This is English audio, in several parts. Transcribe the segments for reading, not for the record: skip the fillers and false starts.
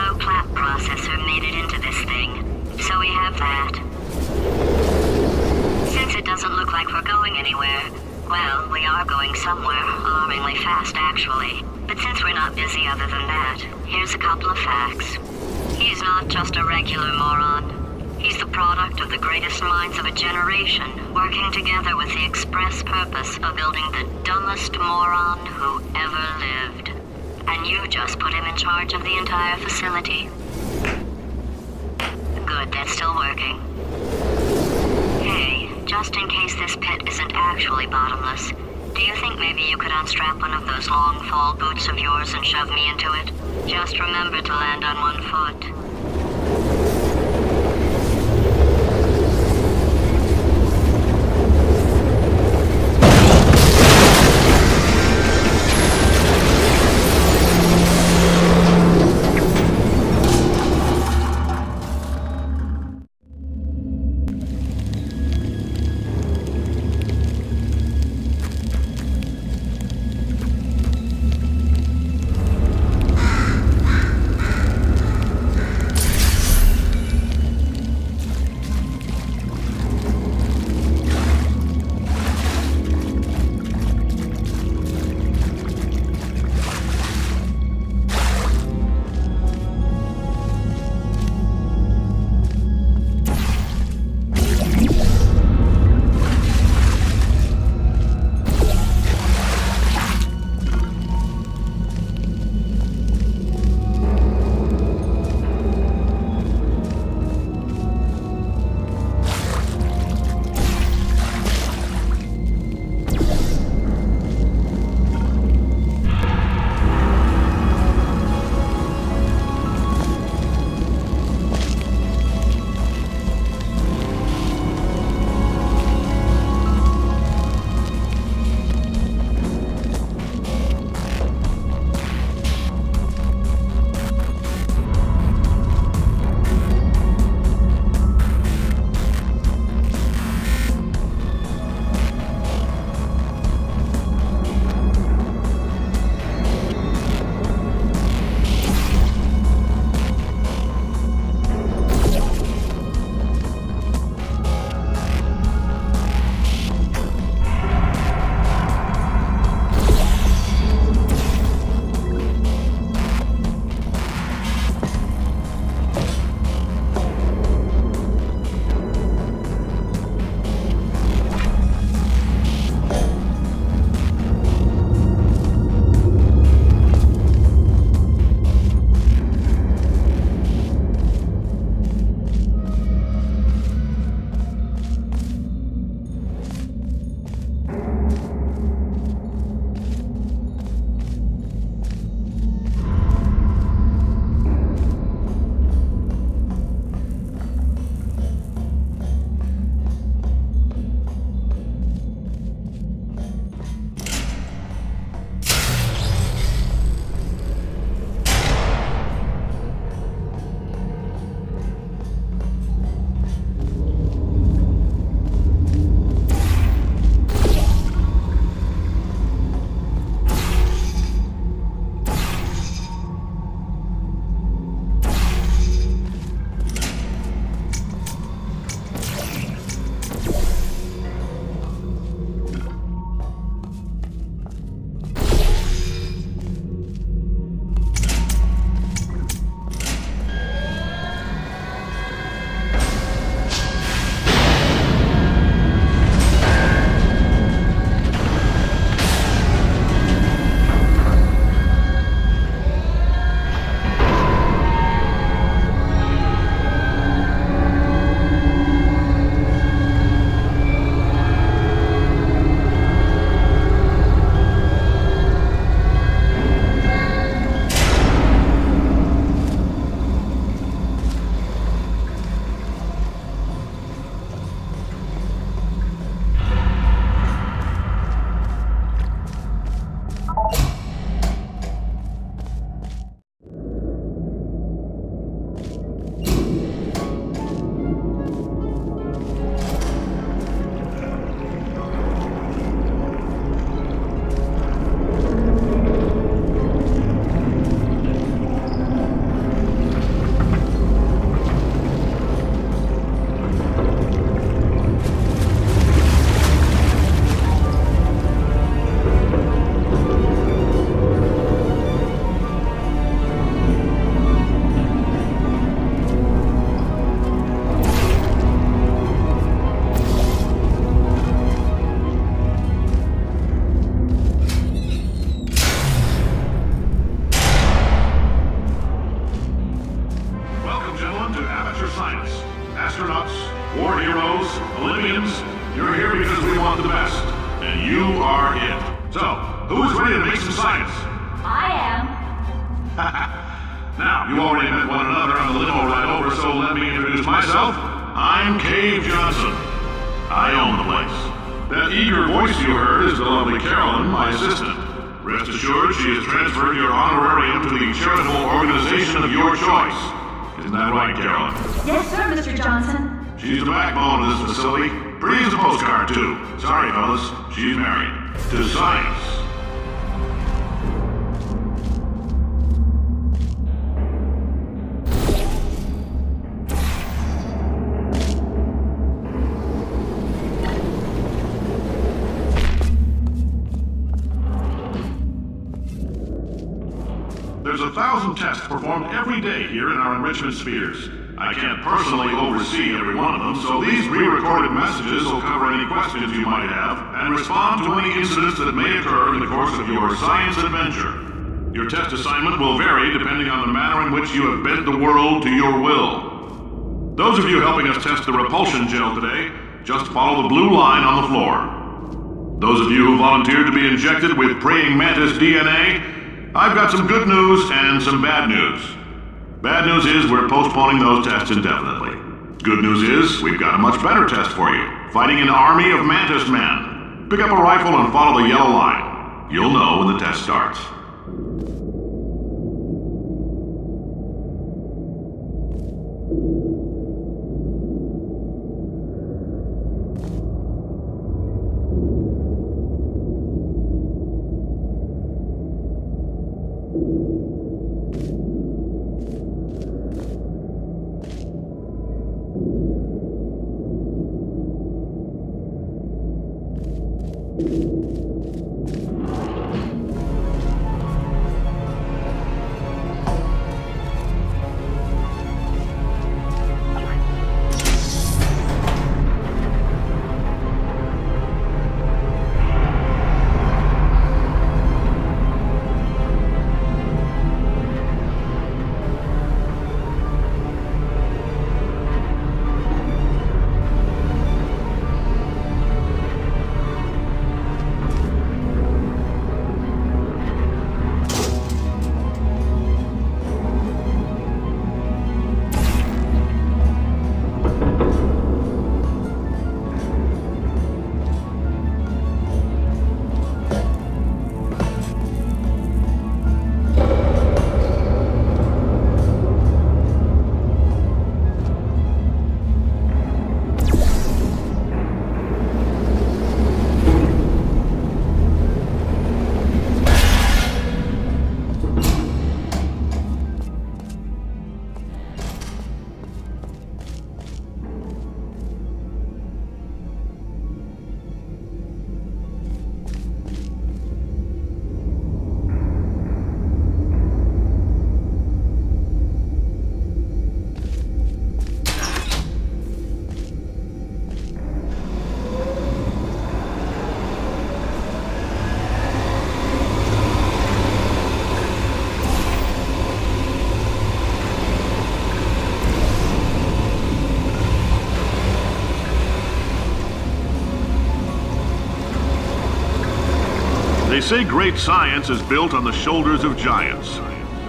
low clap processor made it into this thing, so we have that. Since it doesn't look like we're going anywhere, well, we are going somewhere, alarmingly fast actually. But since we're not busy other than that, here's a couple of facts. He's not just a regular moron. He's the product of the greatest minds of a generation, working together with the express purpose of building the dumbest moron who ever lived. And you just put him in charge of the entire facility. Good, that's still working. Hey, just in case this pit isn't actually bottomless, do you think maybe you could unstrap one of those long fall boots of yours and shove me into it? Just remember to land on one foot. Amateur Science. Astronauts, war heroes, Olympians, you're here because we want the best. And you are it. So, who is ready to make some science? I am. Now, you already met one another on the limo ride over, so let me introduce myself. I'm Cave Johnson. I own the place. That eager voice you heard is the lovely Carolyn, my assistant. Rest assured, she has transferred your honorarium to the charitable organization of your choice. Isn't that right, Carolyn? Yes, sir, Mr. Johnson. She's the backbone of this facility. Pretty as a postcard, too. Sorry, fellas. She's married. To science. There's 1,000 tests performed every day here in our enrichment spheres. I can't personally oversee every one of them, so these pre-recorded messages will cover any questions you might have and respond to any incidents that may occur in the course of your science adventure. Your test assignment will vary depending on the manner in which you have bent the world to your will. Those of you helping us test the repulsion gel today, just follow the blue line on the floor. Those of you who volunteered to be injected with praying mantis DNA, I've got some good news and some bad news. Bad news is we're postponing those tests indefinitely. Good news is we've got a much better test for you. Fighting an army of mantis men. Pick up a rifle and follow the yellow line. You'll know when the test starts. They say great science is built on the shoulders of giants.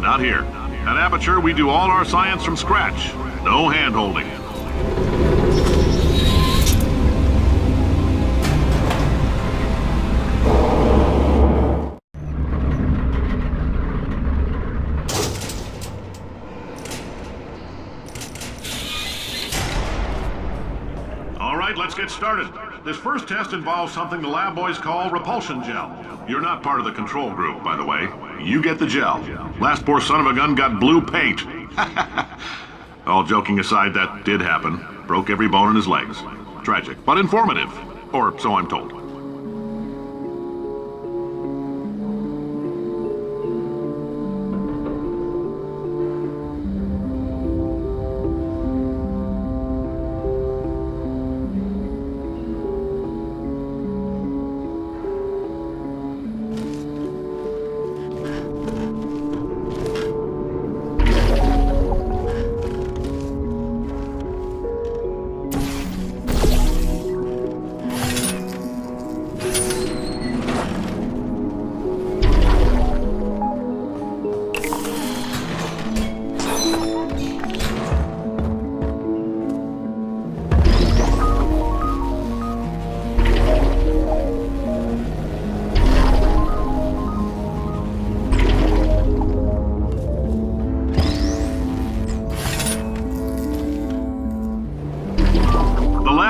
Not here. At Aperture, we do all our science from scratch. No hand-holding. All right, let's get started. This first test involves something the lab boys call repulsion gel. You're not part of the control group, by the way. You get the gel. Last poor son of a gun got blue paint. All joking aside, that did happen. Broke every bone in his legs. Tragic, but informative. Or so I'm told.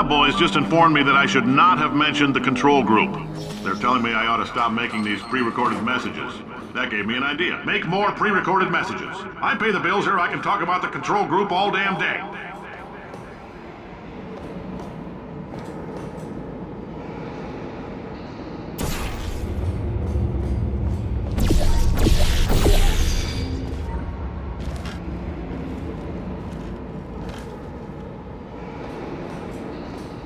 lab boys just informed me that I should not have mentioned the control group. They're telling me I ought to stop making these pre-recorded messages. That gave me an idea. Make more pre-recorded messages. I pay the bills here, I can talk about the control group all damn day.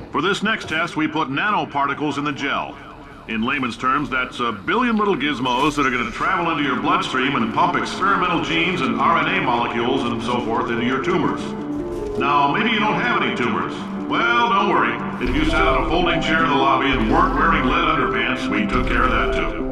For this next test, we put nanoparticles in the gel. In layman's terms, that's a billion little gizmos that are going to travel into your bloodstream and pump experimental genes and RNA molecules and so forth into your tumors. Now, maybe you don't have any tumors. Well, don't worry. If you sat on a folding chair in the lobby and weren't wearing lead underpants, we took care of that too.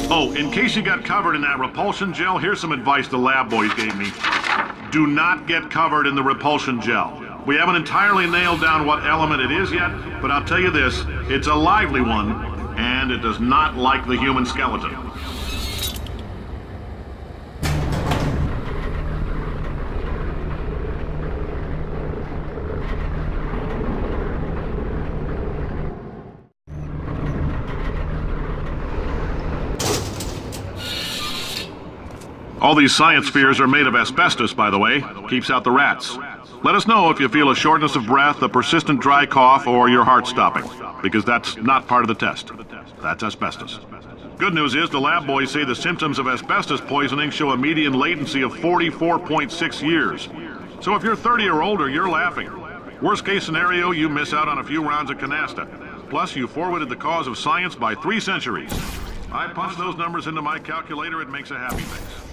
Oh, in case you got covered in that repulsion gel, here's some advice the lab boys gave me. Do not get covered in the repulsion gel. We haven't entirely nailed down what element it is yet, but I'll tell you this, it's a lively one, and it does not like the human skeleton. All these science spheres are made of asbestos, by the way. Keeps out the rats. Let us know if you feel a shortness of breath, a persistent dry cough, or your heart stopping, because that's not part of the test. That's asbestos. Good news is the lab boys say the symptoms of asbestos poisoning show a median latency of 44.6 years. So if you're 30 or older, you're laughing. Worst case scenario, you miss out on a few rounds of canasta. Plus, you forwarded the cause of science by 3 centuries. I punch those numbers into my calculator, it makes a happy face.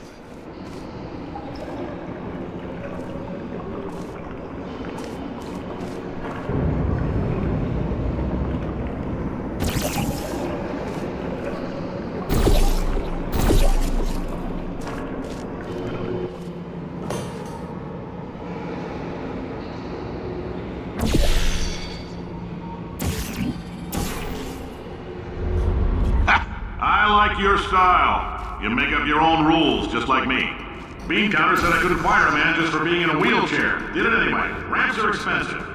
I like your style. You make up your own rules, just like me. Bean Counter said I couldn't fire a man just for being in a wheelchair. Did it anyway. Ramps are expensive.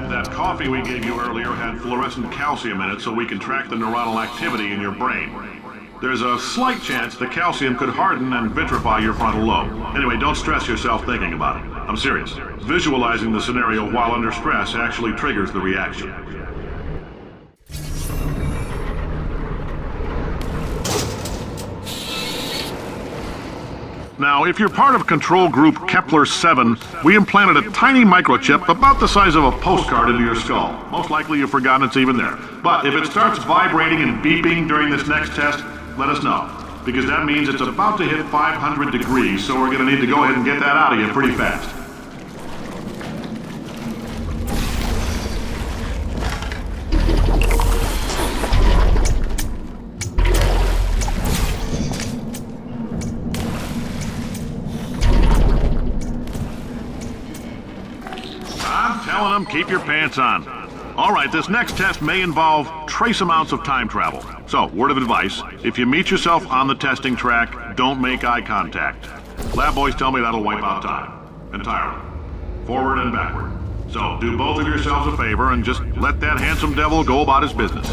That coffee we gave you earlier had fluorescent calcium in it so we can track the neuronal activity in your brain. There's a slight chance the calcium could harden and vitrify your frontal lobe. Anyway, don't stress yourself thinking about it. I'm serious. Visualizing the scenario while under stress actually triggers the reaction. Now, if you're part of control group Kepler-7, we implanted a tiny microchip about the size of a postcard into your skull. Most likely you've forgotten it's even there. But if it starts vibrating and beeping during this next test, let us know. Because that means it's about to hit 500 degrees, so we're going to need to go ahead and get that out of you pretty fast. Telling them, keep your pants on. All right, this next test may involve trace amounts of time travel. So, word of advice, if you meet yourself on the testing track, don't make eye contact. Lab boys tell me that'll wipe out time. Entirely. Forward and backward. So, do both of yourselves a favor and just let that handsome devil go about his business.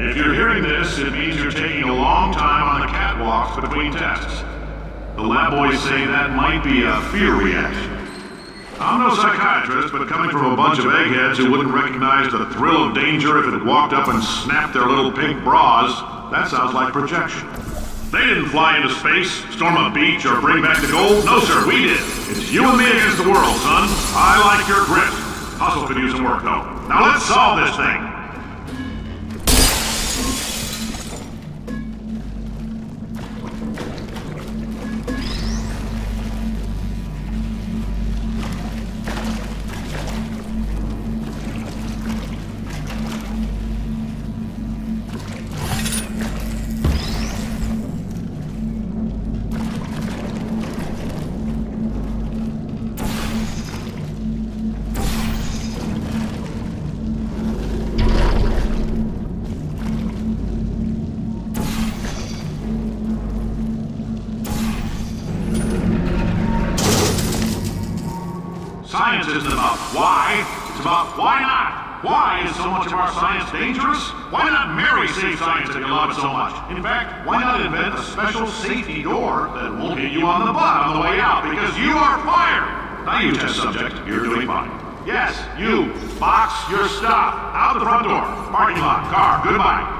If you're hearing this, it means you're taking a long time on the catwalks between tests. The lab boys say that might be a fear reaction. I'm no psychiatrist, but coming from a bunch of eggheads who wouldn't recognize the thrill of danger if it walked up and snapped their little pink bras, that sounds like projection. They didn't fly into space, storm a beach, or bring back the gold. No, sir, we did. It's you and me against the world, son. I like your grit. Hustle could use some work, though. Now let's solve this thing. Science isn't about why, it's about why not. Why is so much of our science dangerous? Why not marry safe science if you love it so much? In fact, why not invent a special safety door that won't hit you on the butt on the way out because you are fired? Now you test subject, you're doing fine. Yes, you, box your stuff, out the front door, parking lot, car, goodbye.